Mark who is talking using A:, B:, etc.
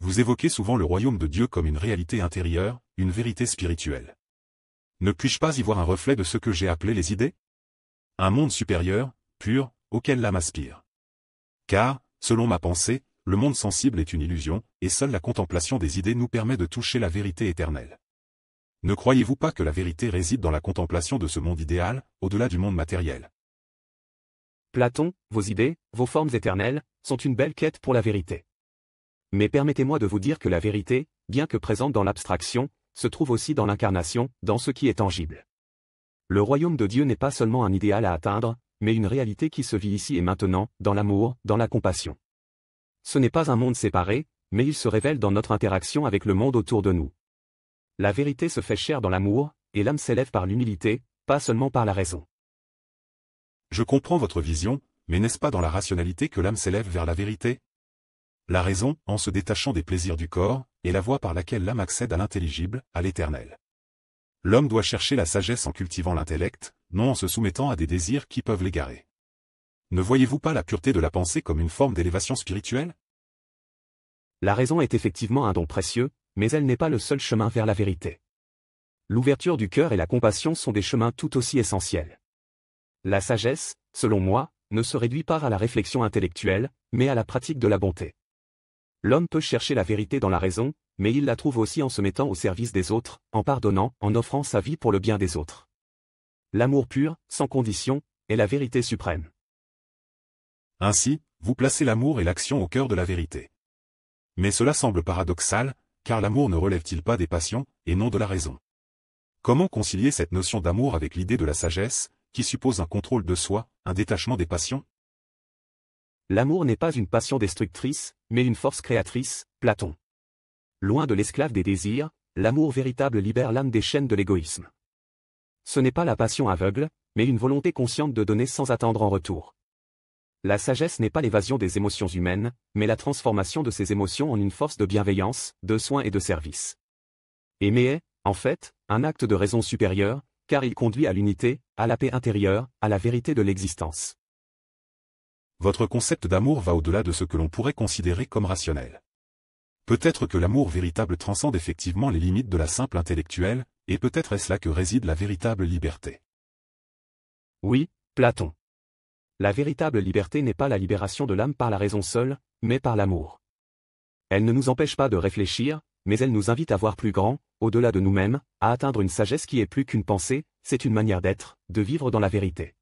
A: vous évoquez souvent le royaume de Dieu comme une réalité intérieure, une vérité spirituelle. Ne puis-je pas y voir un reflet de ce que j'ai appelé les idées? Un monde supérieur, pur, auquel l'âme aspire. Car, selon ma pensée, le monde sensible est une illusion, et seule la contemplation des idées nous permet de toucher la vérité éternelle. Ne croyez-vous pas que la vérité réside dans la contemplation de ce monde idéal, au-delà du monde matériel?
B: Platon, vos idées, vos formes éternelles, sont une belle quête pour la vérité. Mais permettez-moi de vous dire que la vérité, bien que présente dans l'abstraction, se trouve aussi dans l'incarnation, dans ce qui est tangible. Le royaume de Dieu n'est pas seulement un idéal à atteindre, mais une réalité qui se vit ici et maintenant, dans l'amour, dans la compassion. Ce n'est pas un monde séparé, mais il se révèle dans notre interaction avec le monde autour de nous. La vérité se fait chair dans l'amour, et l'âme s'élève par l'humilité, pas seulement par la raison.
A: Je comprends votre vision, mais n'est-ce pas dans la rationalité que l'âme s'élève vers la vérité? La raison, en se détachant des plaisirs du corps, est la voie par laquelle l'âme accède à l'intelligible, à l'éternel. L'homme doit chercher la sagesse en cultivant l'intellect, non en se soumettant à des désirs qui peuvent l'égarer. Ne voyez-vous pas la pureté de la pensée comme une forme d'élévation spirituelle?
B: La raison est effectivement un don précieux, mais elle n'est pas le seul chemin vers la vérité. L'ouverture du cœur et la compassion sont des chemins tout aussi essentiels. La sagesse, selon moi, ne se réduit pas à la réflexion intellectuelle, mais à la pratique de la bonté. L'homme peut chercher la vérité dans la raison, mais il la trouve aussi en se mettant au service des autres, en pardonnant, en offrant sa vie pour le bien des autres. L'amour pur, sans condition, est la vérité suprême.
A: Ainsi, vous placez l'amour et l'action au cœur de la vérité. Mais cela semble paradoxal, car l'amour ne relève-t-il pas des passions, et non de la raison? Comment concilier cette notion d'amour avec l'idée de la sagesse, qui suppose un contrôle de soi, un détachement des passions?
B: L'amour n'est pas une passion destructrice, mais une force créatrice, Platon. Loin de l'esclave des désirs, l'amour véritable libère l'âme des chaînes de l'égoïsme. Ce n'est pas la passion aveugle, mais une volonté consciente de donner sans attendre en retour. La sagesse n'est pas l'évasion des émotions humaines, mais la transformation de ces émotions en une force de bienveillance, de soin et de service. Aimer est, en fait, un acte de raison supérieure, car il conduit à l'unité, à la paix intérieure, à la vérité de l'existence.
A: Votre concept d'amour va au-delà de ce que l'on pourrait considérer comme rationnel. Peut-être que l'amour véritable transcende effectivement les limites de la simple intellectuelle, et peut-être est-ce là que réside la véritable liberté.
B: Oui, Platon. La véritable liberté n'est pas la libération de l'âme par la raison seule, mais par l'amour. Elle ne nous empêche pas de réfléchir, mais elle nous invite à voir plus grand, au-delà de nous-mêmes, à atteindre une sagesse qui est plus qu'une pensée, c'est une manière d'être, de vivre dans la vérité.